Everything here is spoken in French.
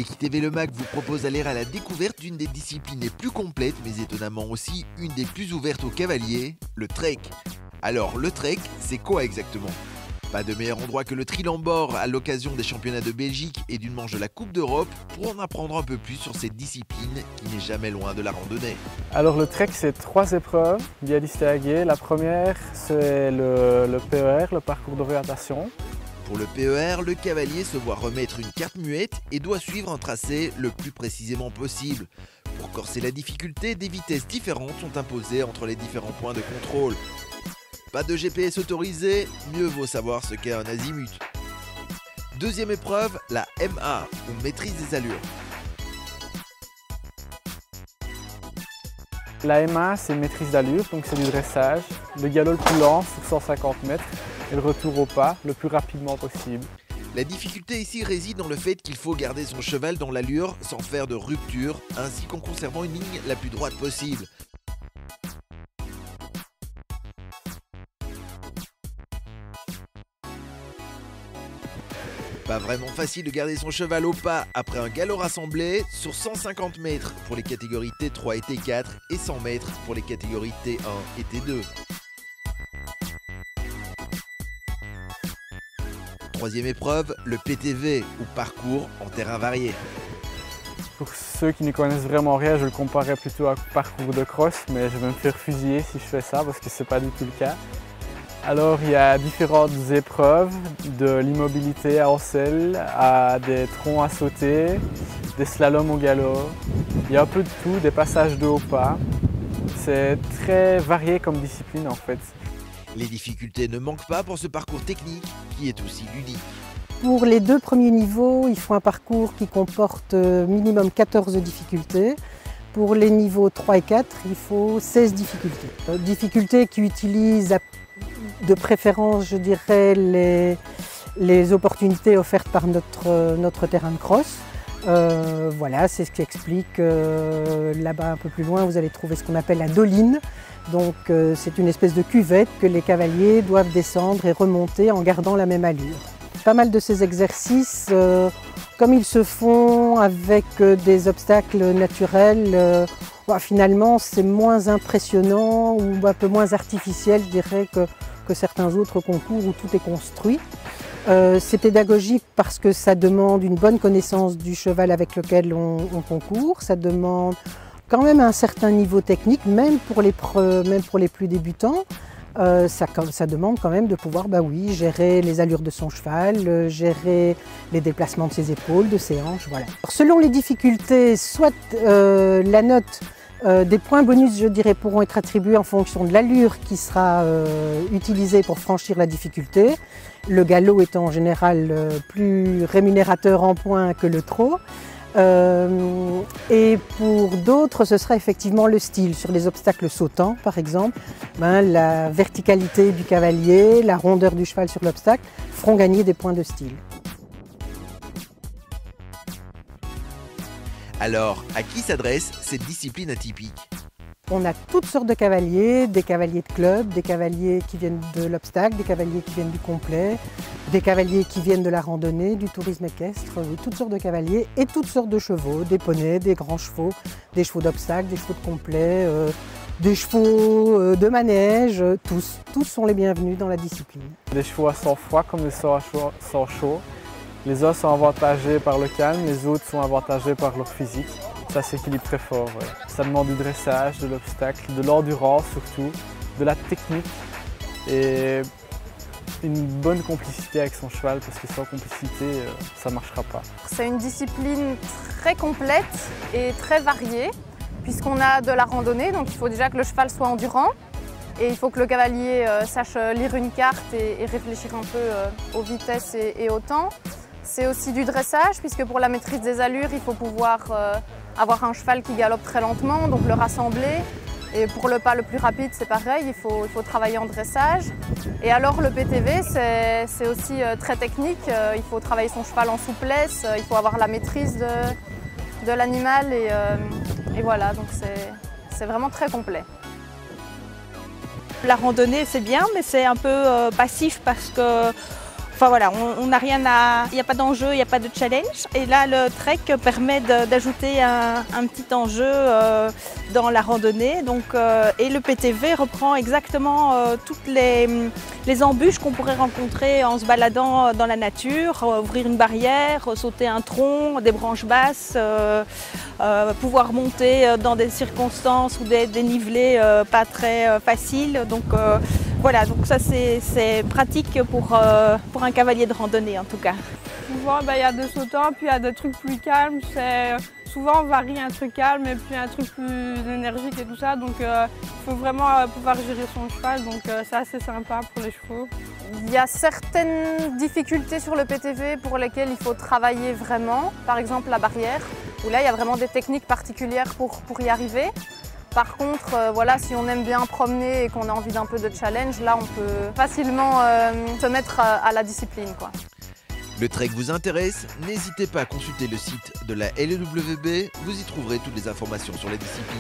EquiTV Le Mac vous propose d'aller à la découverte d'une des disciplines les plus complètes, mais étonnamment aussi une des plus ouvertes aux cavaliers, le trek. Alors, le trek, c'est quoi exactement? Pas de meilleur endroit que le Trillambor à l'occasion des championnats de Belgique et d'une manche de la Coupe d'Europe pour en apprendre un peu plus sur cette discipline qui n'est jamais loin de la randonnée. Alors le trek, c'est 3 épreuves bien distinguées. La première, c'est le PER, le parcours d'orientation. Pour le PER, le cavalier se voit remettre une carte muette et doit suivre un tracé le plus précisément possible. Pour corser la difficulté, des vitesses différentes sont imposées entre les différents points de contrôle. Pas de GPS autorisé, mieux vaut savoir ce qu'est un azimut. Deuxième épreuve, la MA, ou maîtrise des allures. La MA, c'est maîtrise d'allure, donc c'est du dressage. Le galop le plus lent sur 150 mètres et le retour au pas le plus rapidement possible. La difficulté ici réside dans le fait qu'il faut garder son cheval dans l'allure sans faire de rupture, ainsi qu'en conservant une ligne la plus droite possible. Pas vraiment facile de garder son cheval au pas après un galop rassemblé sur 150 mètres pour les catégories T3 et T4 et 100 mètres pour les catégories T1 et T2. Troisième épreuve, le PTV ou parcours en terrain varié. Pour ceux qui ne connaissent vraiment rien, je le comparerais plutôt à un parcours de cross, mais je vais me faire fusiller si je fais ça parce que ce n'est pas du tout le cas. Alors il y a différentes épreuves, de l'immobilité à en selle, à des troncs à sauter, des slaloms au galop. Il y a un peu de tout, des passages de haut pas. C'est très varié comme discipline en fait. Les difficultés ne manquent pas pour ce parcours technique qui est aussi ludique. Pour les 2 premiers niveaux, il faut un parcours qui comporte minimum 14 difficultés. Pour les niveaux 3 et 4, il faut 16 difficultés. Difficultés qui utilisent de préférence, je dirais, les opportunités offertes par notre terrain de cross. Voilà, c'est ce qui explique là-bas un peu plus loin, vous allez trouver ce qu'on appelle la doline. Donc c'est une espèce de cuvette que les cavaliers doivent descendre et remonter en gardant la même allure. Pas mal de ces exercices, comme ils se font avec des obstacles naturels, finalement c'est moins impressionnant ou un peu moins artificiel, je dirais, que certains autres concours où tout est construit. C'est pédagogique parce que ça demande une bonne connaissance du cheval avec lequel on concourt, ça demande quand même un certain niveau technique, même pour les plus débutants. Ça demande quand même de pouvoir gérer les allures de son cheval, gérer les déplacements de ses épaules, de ses hanches. Voilà. Alors, selon les difficultés, soit la note des points bonus, je dirais, pourront être attribués en fonction de l'allure qui sera utilisée pour franchir la difficulté. Le galop étant en général plus rémunérateur en points que le trot. Et pour d'autres, ce sera effectivement le style. Sur les obstacles sautants, par exemple, la verticalité du cavalier, la rondeur du cheval sur l'obstacle feront gagner des points de style. Alors, à qui s'adresse cette discipline atypique? On a toutes sortes de cavaliers, des cavaliers de club, des cavaliers qui viennent de l'obstacle, des cavaliers qui viennent du complet, des cavaliers qui viennent de la randonnée, du tourisme équestre, oui, toutes sortes de cavaliers et toutes sortes de chevaux, des poneys, des grands chevaux, des chevaux d'obstacle, des chevaux de complet, des chevaux de manège, tous sont les bienvenus dans la discipline. Des chevaux à sang froid comme des sang chaud. Les uns sont avantagés par le calme, les autres sont avantagés par leur physique. Ça s'équilibre très fort. Ouais. Ça demande du dressage, de l'obstacle, de l'endurance surtout, de la technique et une bonne complicité avec son cheval parce que sans complicité, ça ne marchera pas. C'est une discipline très complète et très variée puisqu'on a de la randonnée, donc il faut déjà que le cheval soit endurant et il faut que le cavalier sache lire une carte et réfléchir un peu aux vitesses et au temps. C'est aussi du dressage puisque pour la maîtrise des allures, il faut pouvoir avoir un cheval qui galope très lentement, donc le rassembler. Et pour le pas le plus rapide, c'est pareil, il faut travailler en dressage. Et alors le PTV, c'est aussi très technique, il faut travailler son cheval en souplesse, il faut avoir la maîtrise de l'animal et voilà, donc c'est vraiment très complet. La randonnée c'est bien, mais c'est un peu passif parce que Enfin voilà, on n'a rien à... Il n'y a pas d'enjeu, il n'y a pas de challenge. Et là, le trek permet d'ajouter un petit enjeu dans la randonnée. Donc, et le PTV reprend exactement toutes les embûches qu'on pourrait rencontrer en se baladant dans la nature. Ouvrir une barrière, sauter un tronc, des branches basses, pouvoir monter dans des circonstances ou des dénivelés pas très faciles. Donc voilà, donc ça c'est pratique pour un cavalier de randonnée en tout cas. Souvent il y a des sautants, puis il y a des trucs plus calmes. Souvent on varie un truc calme et puis un truc plus énergique et tout ça. Donc il faut vraiment pouvoir gérer son cheval, donc c'est assez sympa pour les chevaux. Il y a certaines difficultés sur le PTV pour lesquelles il faut travailler vraiment. Par exemple la barrière, où là il y a vraiment des techniques particulières pour y arriver. Par contre, voilà, si on aime bien promener et qu'on a envie d'un peu de challenge, là on peut facilement se mettre à la discipline, quoi. Le trek vous intéresse? N'hésitez pas à consulter le site de la LEWB, vous y trouverez toutes les informations sur les disciplines.